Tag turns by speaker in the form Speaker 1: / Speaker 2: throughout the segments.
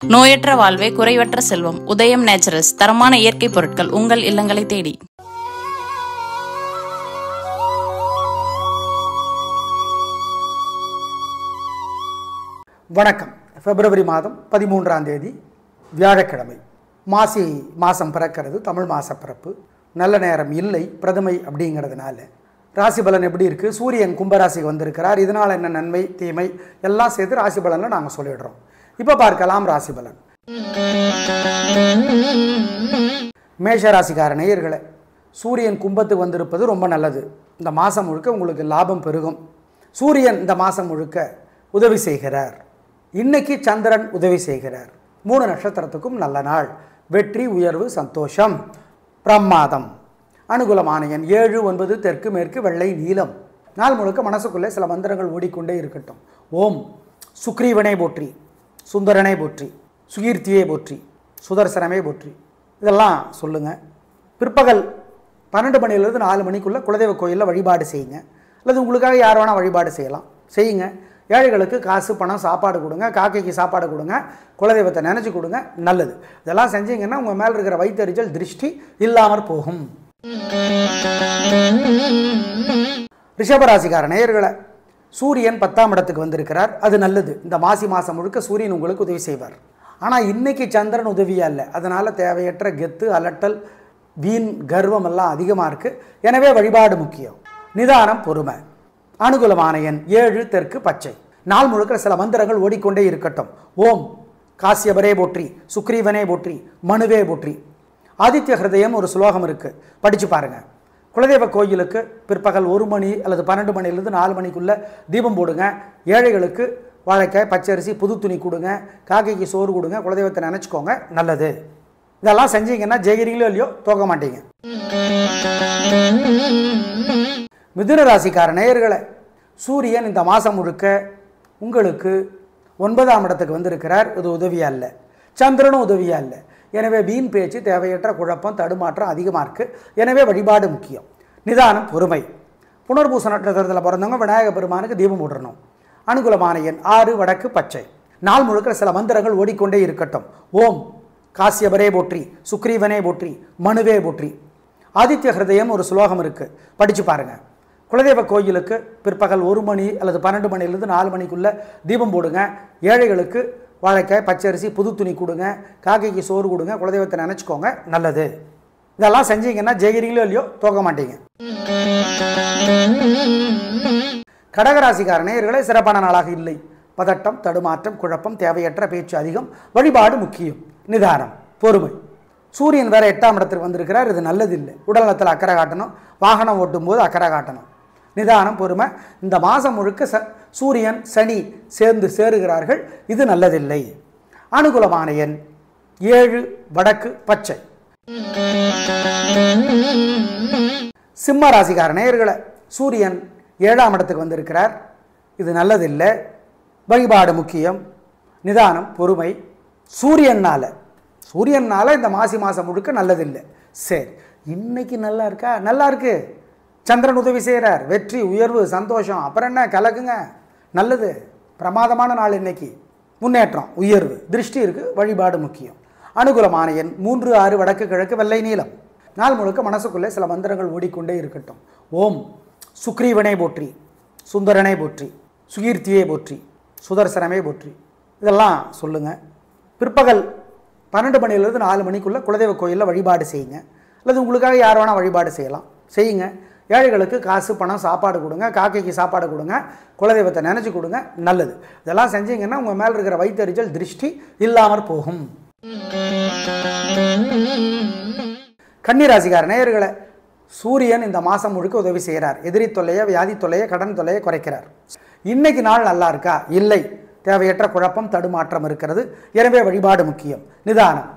Speaker 1: நோயற்ற வாழ்வே குறைவற்ற செல்வம். உதயம் நேச்சுரல்ஸ் தரமான இயற்கை பொருட்கள் உங்கள் இல்லங்களை தேடி.
Speaker 2: வணக்கம். பிப்ரவரி மாதம் 13ஆம் தேதி வியாழக்கிழமை. மாசி மாதம் பிறக்கிறது, தமிழ் மாத பிறப்பு. நல்ல நேரம் இல்லை, பிரதமை அப்படிங்கிறதுனால ராசி பலன் எப்படி இருக்குது? சூரியன் கும்பராசிக்கு வந்திருக்கிறார். இதனால் என்ன நன்மை தீமை எல்லாம் சேர்த்து ராசி பலனில் நாங்கள் சொல்லிடுறோம். இப்போ பார்க்கலாம் ராசி பலன். மேஷ ராசிக்கார நேயர்களே, சூரியன் கும்பத்துக்கு வந்திருப்பது ரொம்ப நல்லது. இந்த மாதம் முழுக்க உங்களுக்கு லாபம் பெருகும். சூரியன் இந்த மாதம் முழுக்க உதவி செய்கிறார். இன்னைக்கு சந்திரன் உதவி செய்கிறார். 3 நட்சத்திரத்துக்கும் நல்ல நாள். வெற்றி, உயர்வு, சந்தோஷம், பிரமாதம். அனுகூலமான எண் 7, 9, தெற்கு மேற்கு, வெள்ளை, நீலம். நாள் முழுக்க மனசுக்குள்ளே சில மந்திரங்கள் ஓடிக்கொண்டே இருக்கட்டும். ஓம் சுக்ரீவனை போற்றி, சுந்தரனை போற்றி, சுகீர்த்தியை போற்றி, சுதர்சனமே போற்றி, இதெல்லாம் சொல்லுங்கள். பிற்பகல் 12 மணிலேருந்து 4 மணிக்குள்ளே குலதெய்வ கோயிலில் வழிபாடு செய்யுங்க. அல்லது உங்களுக்காக யார் வேணால் வழிபாடு செய்யலாம், செய்யுங்க. ஏழைகளுக்கு காசு பணம் சாப்பாடு கொடுங்க, காக்கைக்கு சாப்பாடு கொடுங்க, குலதெய்வத்தை நினச்சி கொடுங்க, நல்லது. இதெல்லாம் செஞ்சீங்கன்னா உங்கள் மேலே இருக்கிற வைத்தறிச்சல் திருஷ்டி இல்லாமற் போகும். ரிஷபராசிக்கார நேயர்களை, சூரியன் 10ஆம் இடத்துக்கு வந்திருக்கிறார். அது நல்லது. இந்த மாசி மாதம் முழுக்க சூரியன் உங்களுக்கு உதவி செய்வார். ஆனால் இன்னைக்கு சந்திரன் உதவியாக இல்லை. அதனால் தேவையற்ற கெத்து, அலட்டல், வீண் கர்வம் எல்லாம் அதிகமாக இருக்குது. எனவே வழிபாடு முக்கியம். நிதானம், பொறுமை. அனுகூலமான எண் 7, தெற்கு, பச்சை. நாள் முழுக்க சில மந்திரங்கள் ஓடிக்கொண்டே இருக்கட்டும். ஓம் காசியபரே போற்றி, சுக்ரீவனே போற்றி, மனுவே போற்றி. ஆதித்ய ஹிருதயம் ஒரு ஸ்லோகம் இருக்குது, படித்து பாருங்கள். குலதெய்வ கோயிலுக்கு பிற்பகல் 1 மணி அல்லது 12 மணிலேருந்து 4 மணிக்குள்ளே தீபம் போடுங்க. ஏழைகளுக்கு வாழைக்காய், பச்சரிசி, புது துணி கொடுங்க, காக்கைக்கு சோறு கொடுங்க, குலதெய்வத்தை நினச்சிக்கோங்க, நல்லது. இதெல்லாம் செஞ்சீங்கன்னா ஜெயிக்கிறீங்களோ இல்லையோ தோக்க மாட்டீங்க. மிதுன ராசிக்கார நேயர்களை, சூரியன் இந்த மாதம் முழுக்க உங்களுக்கு 9ஆம் இடத்துக்கு வந்திருக்கிறார். இது உதவியாக இல்லை. சந்திரனும் உதவியாக இல்லை. எனவே வீண் பேச்சு, தேவையற்ற குழப்பம், தடுமாற்றம் அதிகமாக இருக்குது. எனவே வழிபாடு முக்கியம். நிதானம், பொறுமை. புனர்பூச நட்சத்திரத்தில் பிறந்தவங்க விநாயக பெருமானுக்கு தீபம் போடணும். அனுகூலமான எண் 6, வடக்கு, பச்சை. நாள் முழுக்க சில மந்திரங்கள் ஓடிக்கொண்டே இருக்கட்டும். ஓம் காசியபரே போற்றி, சுக்ரீவனே போற்றி, மனுவே போற்றி. ஆதித்ய ஹிருதயம் ஒரு ஸ்லோகம் இருக்குது, படித்து பாருங்கள். குலதெய்வ கோயிலுக்கு பிற்பகல் 1 மணி அல்லது 12 மணிலேருந்து 4 மணிக்குள்ளே தீபம் போடுங்க. ஏழைகளுக்கு வாழைக்காய், பச்சரிசி, புது துணி கொடுங்க, காக்கைக்கு சோறு கொடுங்க, குலதெய்வத்தை நினச்சிக்கோங்க, நல்லது. இதெல்லாம் செஞ்சீங்கன்னா ஜெயிக்கிறீங்களோ இல்லையோ தோக்க மாட்டீங்க. கடகராசிக்கார நேயர்களே, சிறப்பான நாளாக இல்லை. பதட்டம், தடுமாற்றம், குழப்பம், தேவையற்ற பேச்சு அதிகம். வழிபாடு முக்கியம். நிதானம், பொறுமை. சூரியன் வேறு 8ஆம் இடத்துக்கு வந்திருக்கிறார். இது நல்லதில்லை. உடல்நலத்தில் அக்கறை காட்டணும். வாகனம் ஓட்டும் போது அக்கறை காட்டணும். நிதானம், பொறுமை. இந்த மாதம் முழுக்க சூரியன் சனி சேர்ந்து சேருகிறார்கள். இது நல்லதில்லை. அனுகூலமான எண் 7, வடக்கு, பச்சை. சிம்ம ராசிக்கார நேயர்களை, சூரியன் 7ஆம் இடத்துக்கு வந்திருக்கிறார். இது நல்லதில்லை. வழிபாடு முக்கியம். நிதானம், பொறுமை. சூரியனால் இந்த மாசி மாதம் முழுக்க நல்லதில்லை. சரி, இன்னைக்கு நல்லா இருக்கா? நல்லா இருக்கு. சந்திரன் உதவி செய்கிறார். வெற்றி, உயர்வு, சந்தோஷம். அப்புறம் என்ன, கலக்குங்க, நல்லது. பிரமாதமான நாள் இன்னைக்கு. முன்னேற்றம், உயர்வு, திருஷ்டி இருக்குது. வழிபாடு முக்கியம். அனுகூலமான எண் 3, 6, வடக்கு, கிழக்கு, வெள்ளை, நீலம். நாள் முழுக்க மனசுக்குள்ளே சில மந்திரங்கள் ஓடிக்கொண்டே இருக்கட்டும். ஓம் சுக்ரீவனை போற்றி, சுந்தரனை போற்றி, சுகீர்த்தியை போற்றி, சுதர்சனமே போற்றி, இதெல்லாம் சொல்லுங்கள். பிற்பகல் 12 மணிலேருந்து 4 மணிக்குள்ளே குலதெய்வ கோயிலில் வழிபாடு செய்யுங்க. அல்லது உங்களுக்காக யார் வேணால் வழிபாடு செய்யலாம், செய்யுங்க. ஏழைகளுக்கு காசு பணம் சாப்பாடு கொடுங்க, காக்கைக்கு சாப்பாடு கொடுங்க, குலதெய்வத்தை நினச்சி கொடுங்க, நல்லது. இதெல்லாம் செஞ்சீங்கன்னா உங்கள் மேலே இருக்கிற வைத்தறிச்சல் திருஷ்டி இல்லாமற் போகும். கன்னிராசிக்கார நேயர்களை, சூரியன் இந்த மாதம் முழுக்க உதவி செய்கிறார். எதிரி தொல்லையை, வியாதி தொல்லையை, கடன் தொல்லையை குறைக்கிறார். இன்னைக்கு நாள் நல்லா இருக்கா? இல்லை. தேவையற்ற குழப்பம், தடுமாற்றம் இருக்கிறது. எனவே வழிபாடு முக்கியம். நிதானம்,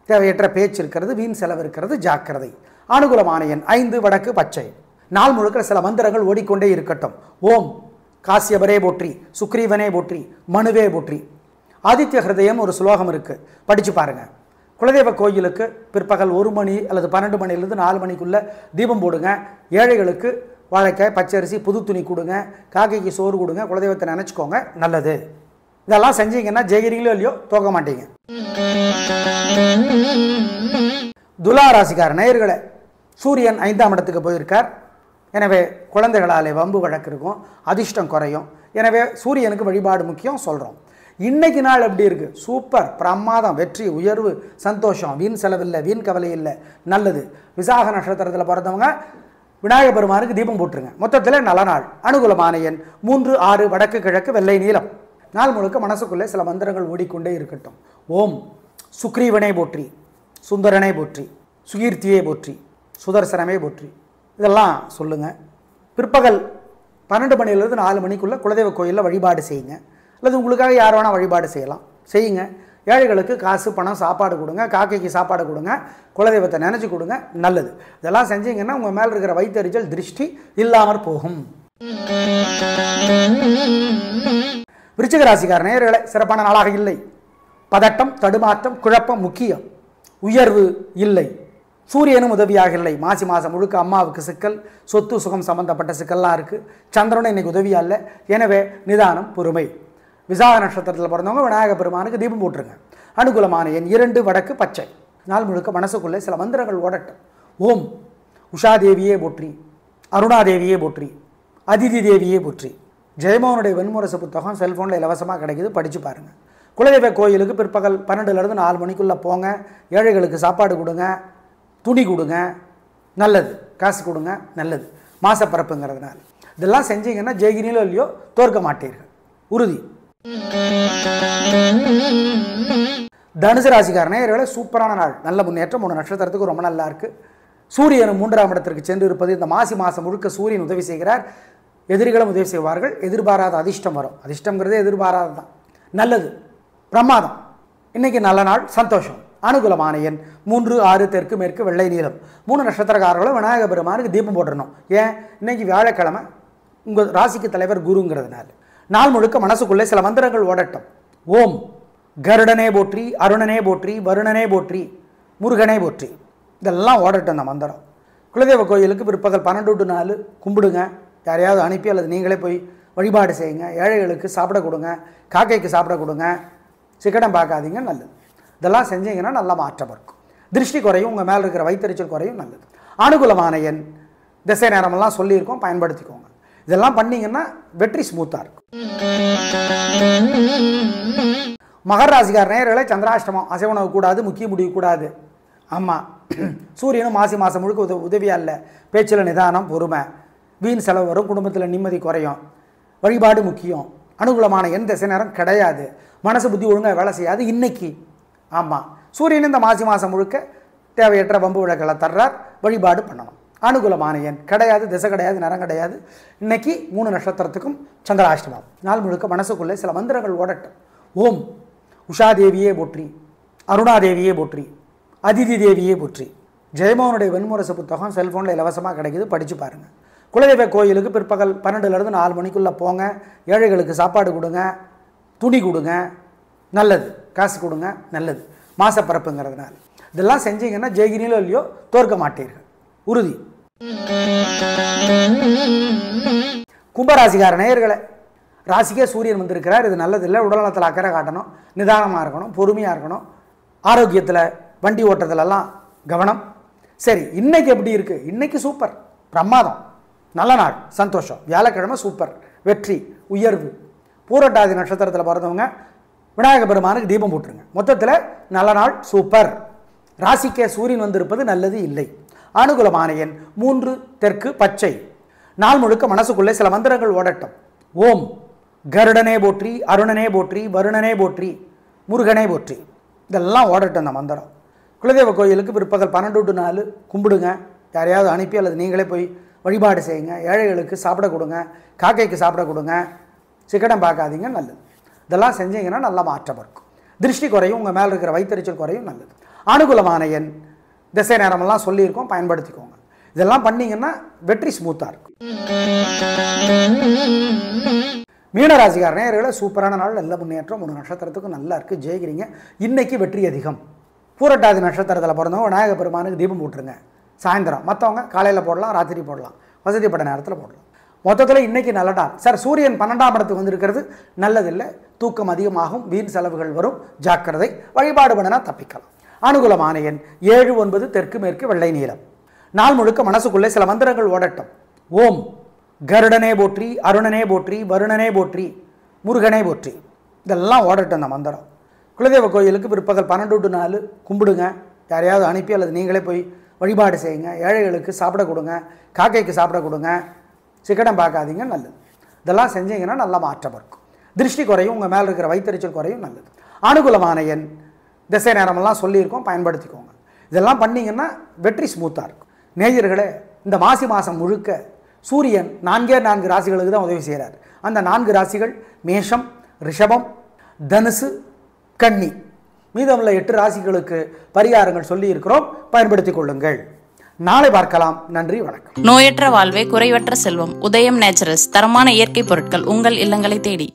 Speaker 2: தேவையற்ற பேச்சு இருக்கிறது. வீண் செலவு இருக்கிறது. ஜாக்கிரதை. அனுகூலமான எண் 5, வடக்கு, பச்சை. நாள் முழுக்க சில மந்திரங்கள் ஓடிக்கொண்டே இருக்கட்டும். ஓம் காசியபரே போற்றி, சுக்ரீவனே போற்றி, மனுவே போற்றி. ஆதித்ய ஹிருதயம் ஒரு ஸ்லோகம் இருக்குது, படித்து பாருங்கள். குலதெய்வ கோயிலுக்கு பிற்பகல் 1 மணி அல்லது 12 மணிலேருந்து 4 மணிக்குள்ளே தீபம் போடுங்க. ஏழைகளுக்கு வாழைக்காய், பச்சரிசி, புது துணி கொடுங்க, காக்கைக்கு சோறு கொடுங்க, குலதெய்வத்தை நினச்சிக்கோங்க, நல்லது. இதெல்லாம் செஞ்சீங்கன்னா ஜெயிக்கிறீங்களோ இல்லையோ தோக்க மாட்டீங்க. துலா ராசிக்கார நேயர்களே, சூரியன் 5ஆம் இடத்துக்கு போயிருக்கார். எனவே குழந்தைகளாலே வம்பு வழக்கு இருக்கும், அதிர்ஷ்டம் குறையும். எனவே சூரியனுக்கு வழிபாடு முக்கியம் சொல்கிறோம். இன்னைக்கு நாள் எப்படி இருக்குது? சூப்பர், பிரமாதம், வெற்றி, உயர்வு, சந்தோஷம், வீண் செலவில்லை, வீண் கவலை இல்லை, நல்லது. விசாக நட்சத்திரத்தில் பிறந்தவங்க விநாயகர் பெருமானுக்கு தீபம் போட்டுருங்க. மொத்தத்தில் நல்ல நாள். அனுகூலமான எண் 3, 6, வடக்கு கிழக்கு, வெள்ளை நீலம். நாள் முழுக்க மனசுக்குள்ளே சில மந்திரங்கள் ஓடிக்கொண்டே இருக்கட்டும். ஓம் சுக்ரீவனே போற்றி, சுந்தரனே போற்றி, சுகீர்த்தியே போற்றி, சுதர்சனமே போற்றி, இதெல்லாம் சொல்லுங்கள். பிற்பகல் 12 மணிலேருந்து 4 மணிக்குள்ளே குலதெய்வ கோயிலில் வழிபாடு செய்யுங்க. அல்லது உங்களுக்காக யார் வேணால் வழிபாடு செய்யலாம், செய்யுங்க. ஏழைகளுக்கு காசு பணம் சாப்பாடு கொடுங்க, காக்கைக்கு சாப்பாடு கொடுங்க, குலதெய்வத்தை நினச்சி கொடுங்க, நல்லது. இதெல்லாம் செஞ்சீங்கன்னா உங்கள் மேலே இருக்கிற வைத்தறிச்சல் திருஷ்டி இல்லாமற் போகும். விருச்சிக ராசிக்கார நேயர்களே, சிறப்பான நாளாக இல்லை. பதட்டம், தடுமாற்றம், குழப்பம் முக்கியம். உயர்வு இல்லை. சூரியனும் உதவியாக இல்லை. மாசி மாதம் முழுக்க அம்மாவுக்கு சிக்கல், சொத்து சுகம் சம்பந்தப்பட்ட சிக்கல்லாம் இருக்குது. சந்திரனும் இன்னைக்கு உதவியாக இல்லை. எனவே நிதானம், பொறுமை. விசாக நட்சத்திரத்தில் பிறந்தவங்க விநாயகர் பெருமானுக்கு தீபம் போட்டுருங்க. அனுகூலமான எண் 2, வடக்கு பச்சை. நாள் முழுக்க மனசுக்குள்ளே சில மந்திரங்கள் ஓடட்டும். ஓம் உஷாதேவியே போற்றி, அருணாதேவியே போற்றி, அதிதி தேவியே போற்றி. ஜெயமோகனுடைய வெண்முரசு புத்தகம் செல்ஃபோனில் இலவசமாக கிடைக்குது, படித்து பாருங்கள். குலதெய்வ கோயிலுக்கு பிற்பகல் 12லேருந்து 4 மணிக்குள்ளே போங்க. ஏழைகளுக்கு சாப்பாடு கொடுங்க, துணி கொடுங்க, நல்லது. காசு கொடுங்க, நல்லது. மாசப்பரப்புங்கிறதுனால இதெல்லாம் செஞ்சீங்கன்னா ஜெயிக்கிறீங்களோ இல்லையோ தோற்க மாட்டீர்கள், உறுதி. தனுசு ராசிக்கார நேயர்களே, சூப்பரான நாள். நல்ல முன்னேற்றம். 3 நட்சத்திரத்துக்கு ரொம்ப நல்லா இருக்குது. சூரியன் 3ஆம் இடத்திற்கு சென்று இருப்பது இந்த மாசி மாதம் முழுக்க சூரியன் உதவி செய்கிறார். எதிரிகளும் உதவி செய்வார்கள். எதிர்பாராத அதிர்ஷ்டம் வரும். அதிர்ஷ்டங்கிறதே எதிர்பாராது தான், நல்லது, பிரமாதம். இன்னைக்கு நல்ல நாள், சந்தோஷம். அனுகூலமான எண் 3, 6, தெற்கு மேற்கு, வெள்ளை நீலம். 3 நட்சத்திரக்காரர்களும் விநாயகர் பெருமானுக்கு தீபம் போட்டுடணும். ஏன்? இன்னைக்கு வியாழக்கிழமை, உங்கள் ராசிக்கு தலைவர் குருங்கிறதுனால. நாள் முழுக்க மனசுக்குள்ளே சில மந்திரங்கள் ஓடட்டும். ஓம் கருடனே போற்றி, அருணனே போற்றி, வருணனே போற்றி, முருகனே போற்றி, இதெல்லாம் ஓடட்டும் அந்த மந்திரம். குலதெய்வ கோயிலுக்கு பிற்பகல் 12 to 4 கும்பிடுங்க. யாரையாவது அனுப்பி அல்லது நீங்களே போய் வழிபாடு செய்யுங்க. ஏழைகளுக்கு சாப்பிட கொடுங்க, காக்கைக்கு சாப்பிட கொடுங்க, சிக்கனம் பார்க்காதீங்க, நல்லது. இதெல்லாம் செஞ்சீங்கன்னா நல்ல மாற்றம் இருக்கும். திருஷ்டி குறையும், உங்கள் மேலே இருக்கிற வைத்தறிச்சல் குறையும், நல்லது. அனுகூலமான எண், திசை நேரமெல்லாம் சொல்லியிருக்கோம், பயன்படுத்திக்கோங்க. இதெல்லாம் பண்ணிங்கன்னா வெற்றி ஸ்மூத்தாக இருக்கும். மகர ராசிக்கார நேயர்களே, சந்திராஷ்டமம். அசைவ உணவு கூடாது, முக்கிய முடிவு கூடாது. ஆமாம், சூரியனும் மாசி மாதம் முழுக்க உதவியாக இல்லை. பேச்சில் நிதானம், பொறுமை. வீண் செலவு வரும், குடும்பத்தில் நிம்மதி குறையும். வழிபாடு முக்கியம். அனுகூலமான எண், திசை நேரம் கிடையாது. மனசு புத்தி ஒழுங்காக வேலை செய்யாது இன்னைக்கு. ஆமாம், சூரியன் இந்த மாசி மாதம் முழுக்க தேவையற்ற வம்பு விளக்களை தர்றார், வழிபாடு பண்ணணும். அனுகூலமான எண் கிடையாது, திசை கிடையாது, நேரம் கிடையாது. இன்னைக்கு 3 நட்சத்திரத்துக்கும் சந்திராஷ்டமம். நாள் முழுக்க மனசுக்குள்ளே சில மந்திரங்கள் ஓடட்டும். ஓம் உஷாதேவியே போற்றி, அருணாதேவியே போற்றி, அதிதி தேவியே போற்றி. ஜெயமோகனுடைய வெண்முரசு புத்தகம் செல்ஃபோனில் இலவசமாக கிடைக்குது, படித்து பாருங்கள். குலதெய்வ கோயிலுக்கு பிற்பகல் 12லேருந்து 4 மணிக்குள்ளே போங்க. ஏழைகளுக்கு சாப்பாடு கொடுங்க, துணி கொடுங்க, நல்லது. காசு கொடுங்க, நல்லது. மாசப்பரப்புங்கிறதுனால இதெல்லாம் செஞ்சீங்கன்னா ஜெயிக்கிறீங்களோ இல்லையோ தோற்க மாட்டீர்கள், உறுதி. கும்பராசிக்கார நேயர்களே, ராசிக்கே சூரியன் வந்திருக்கிறார். இது நல்லதில்லை. உடல்நலத்தில் அக்கறை காட்டணும், நிதானமாக இருக்கணும், பொறுமையாக இருக்கணும். ஆரோக்கியத்தில், வண்டி ஓட்டுறதுலலாம் கவனம். சரி, இன்னைக்கு எப்படி இருக்குது? இன்னைக்கு சூப்பர், பிரமாதம், நல்ல நாள், சந்தோஷம். வியாழக்கிழமை சூப்பர், வெற்றி, உயர்வு. பூரட்டாதி நட்சத்திரத்தில் பிறந்தவங்க விநாயகர் பெருமானுக்கு தீபம் போட்டுருங்க. மொத்தத்தில் நல்ல நாள், சூப்பர். ராசிக்கே சூரியன் வந்திருப்பது நல்லது இல்லை. அனுகூலமான எண் 3, தெற்கு பச்சை. நாள் முழுக்க மனசுக்குள்ளே சில மந்திரங்கள் ஓடட்டும். ஓம் கருடனே போற்றி, அருணனே போற்றி, வருணனே போற்றி, முருகனே போற்றி, இதெல்லாம் ஓடட்டும் அந்த மந்திரம். குலதெய்வ கோயிலுக்கு பிற்பகல் 12 to 4 கும்பிடுங்க. யாரையாவது அனுப்பி அல்லது நீங்களே போய் வழிபாடு செய்யுங்க. ஏழைகளுக்கு சாப்பிட கொடுங்க, காக்கைக்கு சாப்பிட கொடுங்க, சிக்கனம் பார்க்காதீங்க, நல்லது. இதெல்லாம் செஞ்சீங்கன்னா நல்ல மாற்றம் இருக்கும். திருஷ்டி குறையும், உங்கள் மேலே இருக்கிற வைத்தறிச்சல் குறையும், நல்லது. அனுகூலமான எண், திசை நேரமெல்லாம் சொல்லியிருக்கோம், பயன்படுத்திக்கோங்க. இதெல்லாம் பண்ணிங்கன்னா வெற்றி ஸ்மூத்தாக இருக்கும். மீனராசிக்கார நேயர்களே, சூப்பரான நாள், நல்ல முன்னேற்றம். 3 நட்சத்திரத்துக்கும் நல்லா இருக்குது, ஜெயிக்கிறீங்க. இன்னைக்கு வெற்றி அதிகம். பூரட்டாதி நட்சத்திரத்தில் பிறந்தவங்க விநாயகர் பெருமானுக்கு தீபம் போட்டுருங்க சாயந்தரம். மற்றவங்க காலையில் போடலாம், ராத்திரி போடலாம், வசதிப்பட்ட நேரத்தில் போடலாம். மொத்தத்தில் இன்னைக்கு நல்ல நாள் சார். சூரியன் 12ஆம் இடத்துக்கு வந்திருக்கிறது நல்லதில்லை. தூக்கம் அதிகமாகும், வீண் செலவுகள் வரும், ஜாக்கிரதை. வழிபாடு பண்ணினா தப்பிக்கலாம். அனுகூலமான எண் 7, 9, தெற்கு மேற்கு, வெள்ளை நீலம். நாள் முழுக்க மனசுக்குள்ளே சில மந்திரங்கள் ஓடட்டும். ஓம் கருடனே போற்றி, அருணனே போற்றி, வருணனே போற்றி, முருகனே போற்றி. இதெல்லாம் ஓடட்டும் அந்த மந்திரம். குலதெய்வ கோயிலுக்கு பிற்பகல் 12 to 4 கும்பிடுங்க. யாரையாவது அனுப்பி அல்லது நீங்களே போய் வழிபாடு செய்யுங்க. ஏழைகளுக்கு சாப்பிட கொடுங்க, காக்கைக்கு சாப்பிட கொடுங்க, சிக்கனம் பார்க்காதீங்க, நல்லது. இதெல்லாம் செஞ்சீங்கன்னா நல்ல மாற்றம் இருக்கும். திருஷ்டி குறையும், உங்கள் மேலே இருக்கிற வைத்தறிச்சல் குறையும், நல்லது. அனுகூலமான எண் திசை நேரமெல்லாம் சொல்லியிருக்கோம், பயன்படுத்திக்கோங்க. இதெல்லாம் பண்ணிங்கன்னா வெற்றி ஸ்மூத்தாக இருக்கும். நேயர்களே, இந்த மாசி மாதம் முழுக்க சூரியன் 4 ராசிகளுக்கு தான் உதவி செய்கிறார். அந்த 4 ராசிகள் மேஷம், ரிஷபம், தனுசு, கன்னி. மீதமுள்ள 8 ராசிகளுக்கு பரிகாரங்கள் சொல்லி இருக்கிறோம், பயன்படுத்திக் கொள்ளுங்கள். நாளை பார்க்கலாம். நன்றி, வணக்கம்.
Speaker 1: நோயற்ற வாழ்வே குறைவற்ற செல்வம். உதயம் நேச்சுரல்ஸ் தரமான இயற்கை பொருட்கள் உங்கள் இல்லங்களை தேடி.